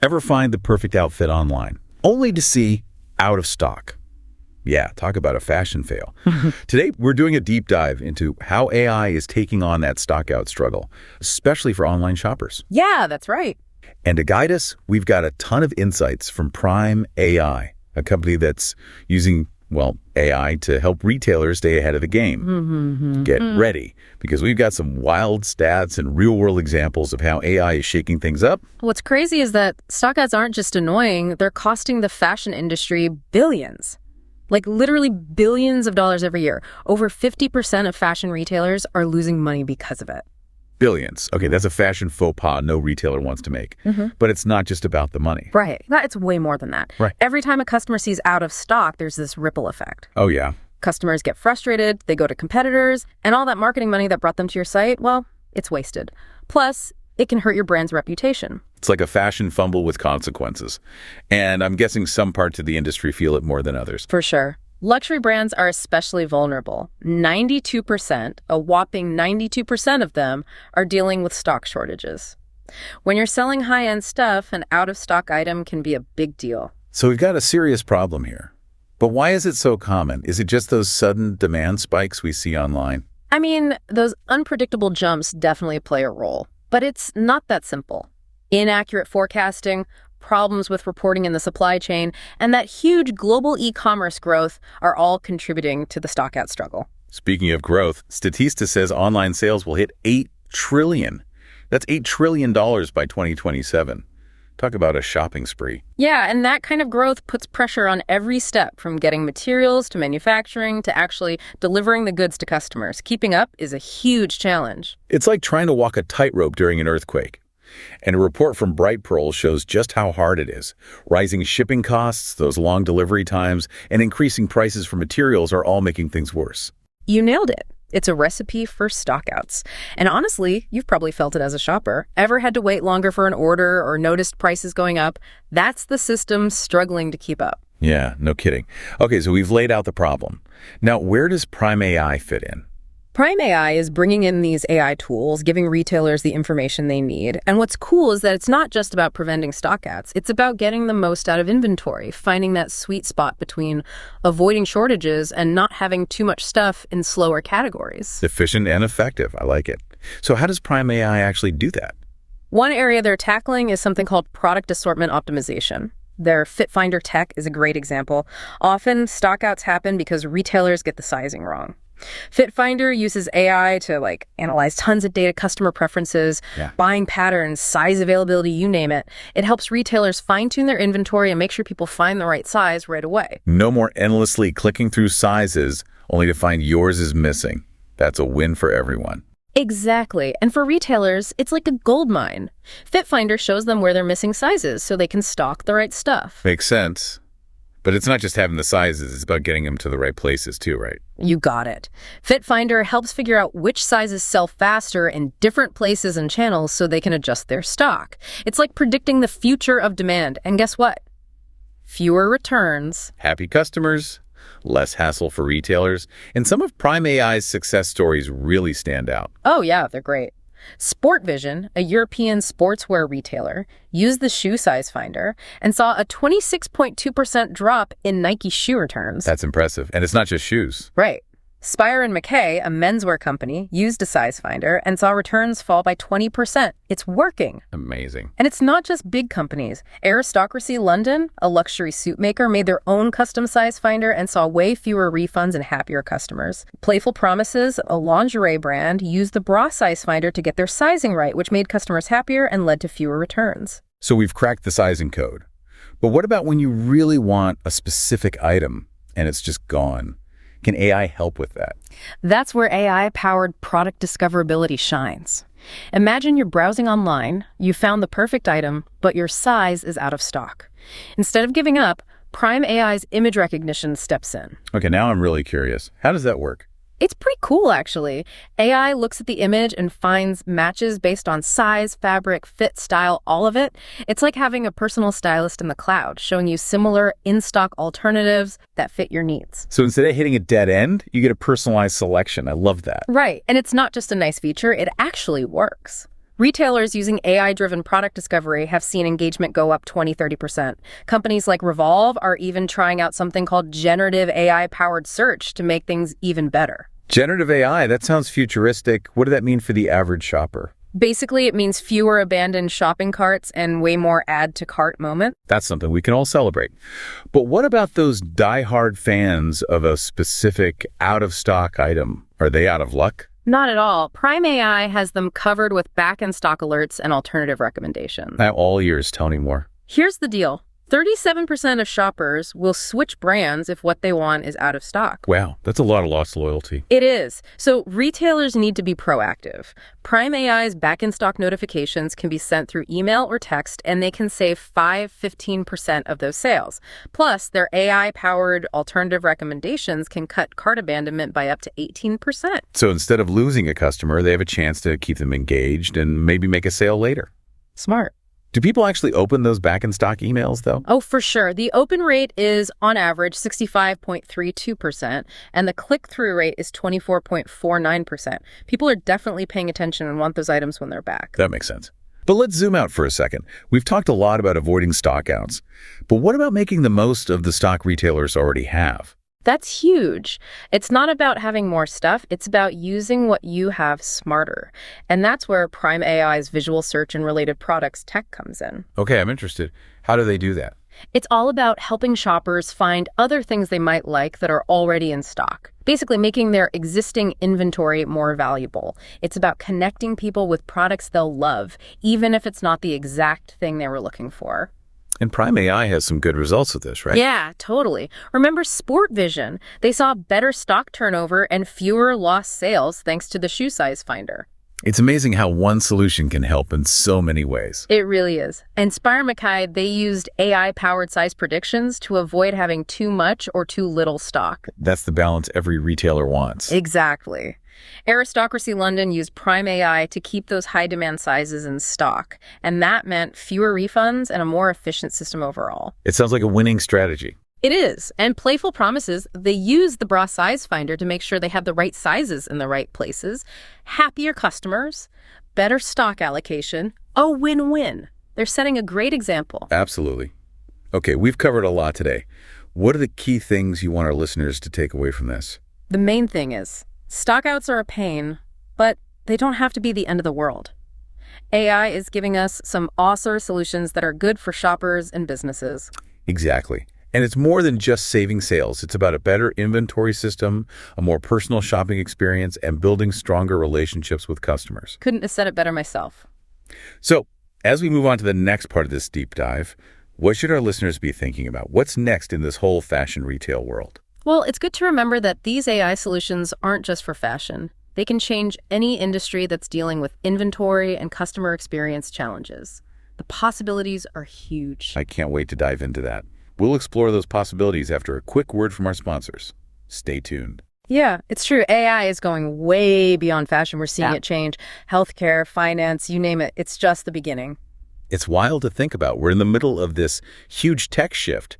Ever find the perfect outfit online, only to see out of stock? Yeah, talk about a fashion fail. Today, we're doing a deep dive into how AI is taking on that stockout struggle, especially for online shoppers. Yeah, that's right. And to guide us, we've got a ton of insights from Prime AI, a company that's using, well, AI to help retailers stay ahead of the game. Get ready, because we've got some wild stats and real-world examples of how AI is shaking things up. What's crazy is that stockouts aren't just annoying, they're costing the fashion industry billions. Like literally billions of dollars every year. Over 50% of fashion retailers are losing money because of it. Billions. Okay, that's a fashion faux pas no retailer wants to make. But it's not just about the money. Right. It's way more than that. Right. Every time a customer sees out of stock, there's this ripple effect. Oh, yeah. Customers get frustrated, they go to competitors, and all that marketing money that brought them to your site, well, it's wasted. Plus, it can hurt your brand's reputation. It's like a fashion fumble with consequences. And I'm guessing some parts of the industry feel it more than others. For sure. Luxury brands are especially vulnerable. 92%, a whopping 92% of them, are dealing with stock shortages. When you're selling high-end stuff, an out-of-stock item can be a big deal. So we've got a serious problem here. But why is it so common? Is it just those sudden demand spikes we see online? I mean, those unpredictable jumps definitely play a role. But it's not that simple. Inaccurate forecasting, problems with reporting in the supply chain, and that huge global e-commerce growth are all contributing to the stockout struggle. Speaking of growth, Statista says online sales will hit $8 trillion. That's $8 trillion by 2027. Talk about a shopping spree. Yeah, and that kind of growth puts pressure on every step, from getting materials to manufacturing to actually delivering the goods to customers. Keeping up is a huge challenge. It's like trying to walk a tightrope during an earthquake. And a report from Bright Pearl shows just how hard it is. Rising shipping costs, those long delivery times, and increasing prices for materials are all making things worse. You nailed it. It's a recipe for stockouts. And honestly, you've probably felt it as a shopper. Ever had to wait longer for an order or noticed prices going up? That's the system struggling to keep up. Yeah, no kidding. Okay, so we've laid out the problem. Now, where does Prime AI fit in? Prime AI is bringing in these AI tools, giving retailers the information they need. And what's cool is that it's not just about preventing stockouts. It's about getting the most out of inventory, finding that sweet spot between avoiding shortages and not having too much stuff in slower categories. Efficient and effective. I like it. So how does Prime AI actually do that? One area they're tackling is something called product assortment optimization. Their Fit Finder tech is a great example. Often, stockouts happen because retailers get the sizing wrong. Fit Finder uses AI to analyze tons of data, customer preferences, buying patterns, size availability, you name it. It helps retailers fine-tune their inventory and make sure people find the right size right away. No more endlessly clicking through sizes only to find yours is missing. That's a win for everyone. Exactly. And for retailers, it's like a gold mine. Fit Finder shows them where they're missing sizes so they can stock the right stuff. Makes sense. But it's not just having the sizes, it's about getting them to the right places too, right? You got it. Fit Finder helps figure out which sizes sell faster in different places and channels so they can adjust their stock. It's like predicting the future of demand. And guess what? Fewer returns. Happy customers, less hassle for retailers, and some of Prime AI's success stories really stand out. Oh yeah, they're great. Sportvision, a European sportswear retailer, used the shoe size finder and saw a 26.2% drop in Nike shoe returns. That's impressive. And it's not just shoes. Right. Spire and McKay, a menswear company, used a size finder and saw returns fall by 20%. It's working. Amazing. And it's not just big companies. Aristocracy London, a luxury suit maker, made their own custom size finder and saw way fewer refunds and happier customers. Playful Promises, a lingerie brand, used the bra size finder to get their sizing right, which made customers happier and led to fewer returns. So we've cracked the sizing code. But what about when you really want a specific item and it's just gone? Can AI help with that? That's where AI-powered product discoverability shines. Imagine you're browsing online, you found the perfect item, but your size is out of stock. Instead of giving up, Prime AI's image recognition steps in. Okay, now I'm really curious. How does that work? It's pretty cool, actually. AI looks at the image and finds matches based on size, fabric, fit, style, all of it. It's like having a personal stylist in the cloud, showing you similar in-stock alternatives that fit your needs. So instead of hitting a dead end, you get a personalized selection. I love that. Right. And it's not just a nice feature, it actually works. Retailers using AI-driven product discovery have seen engagement go up 20–30%. Companies like Revolve are even trying out something called generative AI-powered search to make things even better. Generative AI, that sounds futuristic. What does that mean for the average shopper? Basically, it means fewer abandoned shopping carts and way more add-to-cart moments. That's something we can all celebrate. But what about those die-hard fans of a specific out-of-stock item? Are they out of luck? Not at all. Prime AI has them covered with back-in-stock alerts and alternative recommendations. I'm all ears. Tell me more. Here's the deal. 37% of shoppers will switch brands if what they want is out of stock. Wow, that's a lot of lost loyalty. It is. So retailers need to be proactive. Prime AI's back-in-stock notifications can be sent through email or text, and they can save 5–15% of those sales. Plus, their AI-powered alternative recommendations can cut cart abandonment by up to 18%. So instead of losing a customer, they have a chance to keep them engaged and maybe make a sale later. Smart. Do people actually open those back-in-stock emails, though? Oh, for sure. The open rate is, on average, 65.32%, and the click-through rate is 24.49%. People are definitely paying attention and want those items when they're back. That makes sense. But let's zoom out for a second. We've talked a lot about avoiding stockouts. But what about making the most of the stock retailers already have? That's huge. It's not about having more stuff. It's about using what you have smarter. And that's where Prime AI's visual search and related products tech comes in. Okay, I'm interested. How do they do that? It's all about helping shoppers find other things they might like that are already in stock, basically making their existing inventory more valuable. It's about connecting people with products they'll love, even if it's not the exact thing they were looking for. And Prime AI has some good results with this, right? Yeah, totally. Remember Sport Vision? They saw better stock turnover and fewer lost sales thanks to the shoe size finder. It's amazing how one solution can help in so many ways. It really is. And Spire Mackay, they used AI-powered size predictions to avoid having too much or too little stock. That's the balance every retailer wants. Exactly. Aristocracy London used Prime AI to keep those high-demand sizes in stock, and that meant fewer refunds and a more efficient system overall. It sounds like a winning strategy. It is. And Playful Promises, they use the bra size finder to make sure they have the right sizes in the right places. Happier customers, better stock allocation, a win-win. They're setting a great example. Absolutely. Okay, we've covered a lot today. What are the key things you want our listeners to take away from this? The main thing is, stockouts are a pain, but they don't have to be the end of the world. AI is giving us some awesome solutions that are good for shoppers and businesses. Exactly. And it's more than just saving sales. It's about a better inventory system, a more personal shopping experience, and building stronger relationships with customers. Couldn't have said it better myself. So, as we move on to the next part of this deep dive, what should our listeners be thinking about? What's next in this whole fashion retail world? Well, it's good to remember that these AI solutions aren't just for fashion. They can change any industry that's dealing with inventory and customer experience challenges. The possibilities are huge. I can't wait to dive into that. We'll explore those possibilities after a quick word from our sponsors. Stay tuned. Yeah, it's true. AI is going way beyond fashion. We're seeing it change healthcare, finance, you name it. It's just the beginning. It's wild to think about. We're in the middle of this huge tech shift.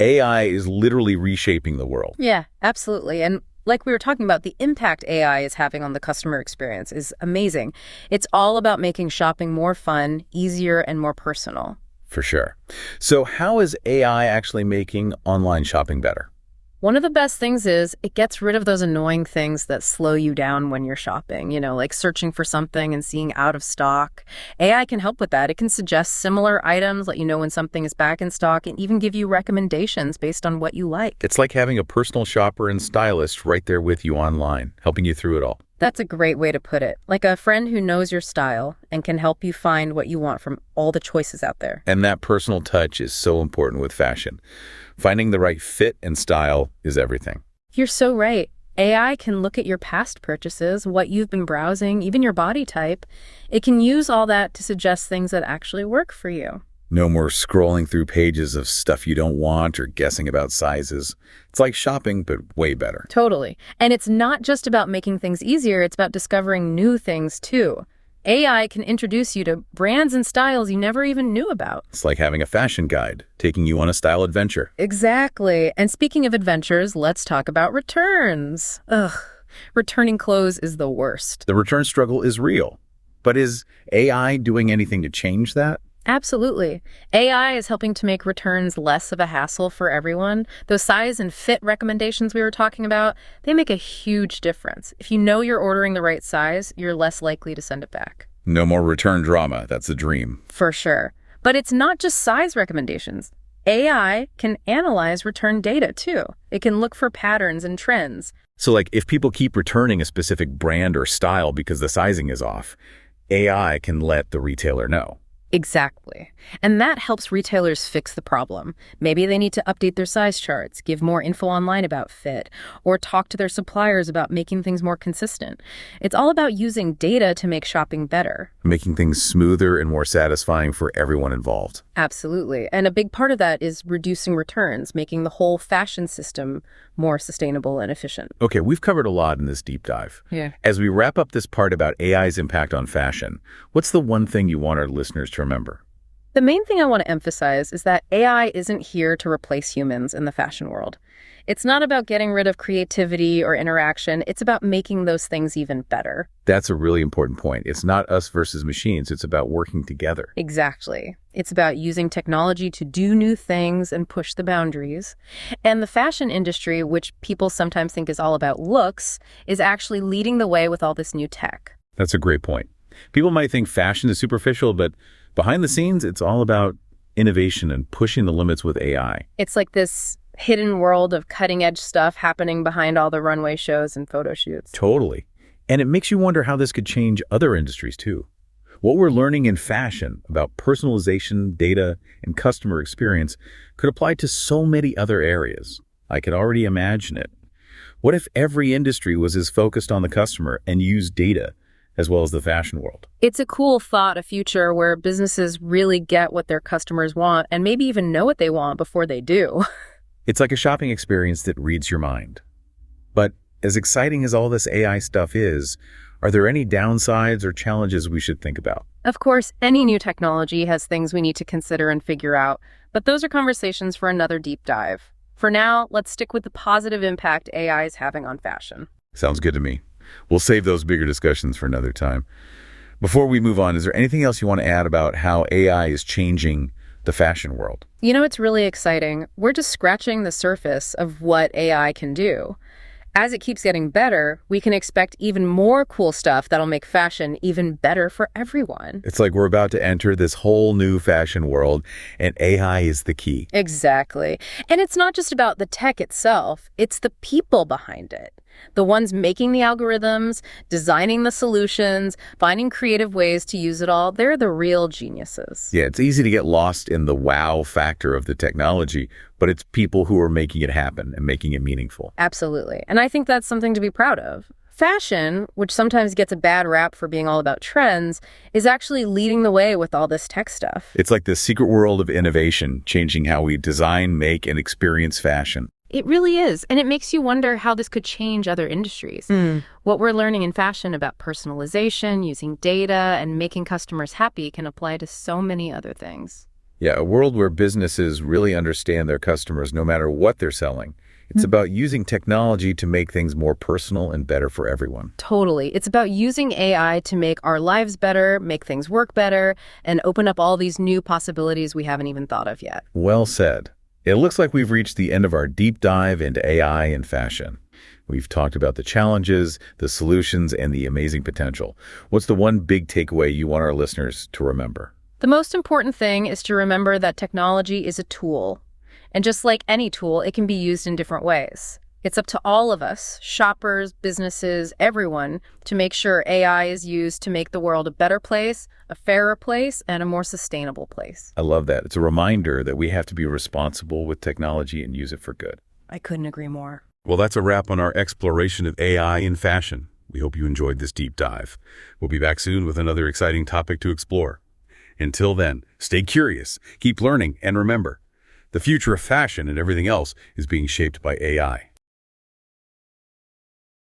AI is literally reshaping the world. Yeah, absolutely. And like we were talking about, the impact AI is having on the customer experience is amazing. It's all about making shopping more fun, easier, and more personal. For sure. So how is AI actually making online shopping better? One of the best things is it gets rid of those annoying things that slow you down when you're shopping, like searching for something and seeing out of stock. AI can help with that. It can suggest similar items, let you know when something is back in stock, and even give you recommendations based on what you like. It's like having a personal shopper and stylist right there with you online, helping you through it all. That's a great way to put it. Like a friend who knows your style and can help you find what you want from all the choices out there. And that personal touch is so important with fashion. Finding the right fit and style is everything. You're so right. AI can look at your past purchases, what you've been browsing, even your body type. It can use all that to suggest things that actually work for you. No more scrolling through pages of stuff you don't want or guessing about sizes. It's like shopping, but way better. Totally. And it's not just about making things easier, it's about discovering new things too. AI can introduce you to brands and styles you never even knew about. It's like having a fashion guide, taking you on a style adventure. Exactly. And speaking of adventures, let's talk about returns. Returning clothes is the worst. The return struggle is real. But is AI doing anything to change that? Absolutely. AI is helping to make returns less of a hassle for everyone. Those size and fit recommendations we were talking about, they make a huge difference. If you know you're ordering the right size, you're less likely to send it back. No more return drama. That's the dream. For sure. But it's not just size recommendations. AI can analyze return data too. It can look for patterns and trends. So like if people keep returning a specific brand or style because the sizing is off, AI can let the retailer know. Exactly. And that helps retailers fix the problem. Maybe they need to update their size charts, give more info online about fit, or talk to their suppliers about making things more consistent. It's all about using data to make shopping better. Making things smoother and more satisfying for everyone involved. Absolutely. And a big part of that is reducing returns, making the whole fashion system more sustainable and efficient. Okay, we've covered a lot in this deep dive. Yeah. As we wrap up this part about AI's impact on fashion, what's the one thing you want our listeners to remember? The main thing I want to emphasize is that AI isn't here to replace humans in the fashion world. It's not about getting rid of creativity or interaction. It's about making those things even better. That's a really important point. It's not us versus machines. It's about working together. Exactly. It's about using technology to do new things and push the boundaries. And the fashion industry, which people sometimes think is all about looks, is actually leading the way with all this new tech. That's a great point. People might think fashion is superficial, but behind the scenes, it's all about innovation and pushing the limits with AI. It's like this hidden world of cutting-edge stuff happening behind all the runway shows and photo shoots. Totally. And it makes you wonder how this could change other industries, too. What we're learning in fashion about personalization, data, and customer experience could apply to so many other areas. I can already imagine it. What if every industry was as focused on the customer and used data as well as the fashion world? It's a cool thought, a future where businesses really get what their customers want and maybe even know what they want before they do. It's like a shopping experience that reads your mind. But as exciting as all this AI stuff is, are there any downsides or challenges we should think about? Of course, any new technology has things we need to consider and figure out, but those are conversations for another deep dive. For now, let's stick with the positive impact AI is having on fashion. Sounds good to me. We'll save those bigger discussions for another time. Before we move on, is there anything else you want to add about how AI is changing the fashion world? You know, it's really exciting. We're just scratching the surface of what AI can do. As it keeps getting better, we can expect even more cool stuff that'll make fashion even better for everyone. It's like we're about to enter this whole new fashion world, and AI is the key. Exactly. And it's not just about the tech itself, it's the people behind it. The ones making the algorithms, designing the solutions, finding creative ways to use it all, they're the real geniuses. Yeah, it's easy to get lost in the wow factor of the technology, but it's people who are making it happen and making it meaningful. Absolutely. And I think that's something to be proud of. Fashion, which sometimes gets a bad rap for being all about trends, is actually leading the way with all this tech stuff. It's like the secret world of innovation, changing how we design, make, and experience fashion. It really is. And it makes you wonder how this could change other industries. What we're learning in fashion about personalization, using data, and making customers happy can apply to so many other things. Yeah, a world where businesses really understand their customers no matter what they're selling. It's about using technology to make things more personal and better for everyone. Totally. It's about using AI to make our lives better, make things work better, and open up all these new possibilities we haven't even thought of yet. Well said. It looks like we've reached the end of our deep dive into AI and fashion. We've talked about the challenges, the solutions, and the amazing potential. What's the one big takeaway you want our listeners to remember? The most important thing is to remember that technology is a tool. And just like any tool, it can be used in different ways. It's up to all of us, shoppers, businesses, everyone, to make sure AI is used to make the world a better place, a fairer place, and a more sustainable place. I love that. It's a reminder that we have to be responsible with technology and use it for good. I couldn't agree more. Well, that's a wrap on our exploration of AI in fashion. We hope you enjoyed this deep dive. We'll be back soon with another exciting topic to explore. Until then, stay curious, keep learning, and remember, the future of fashion and everything else is being shaped by AI.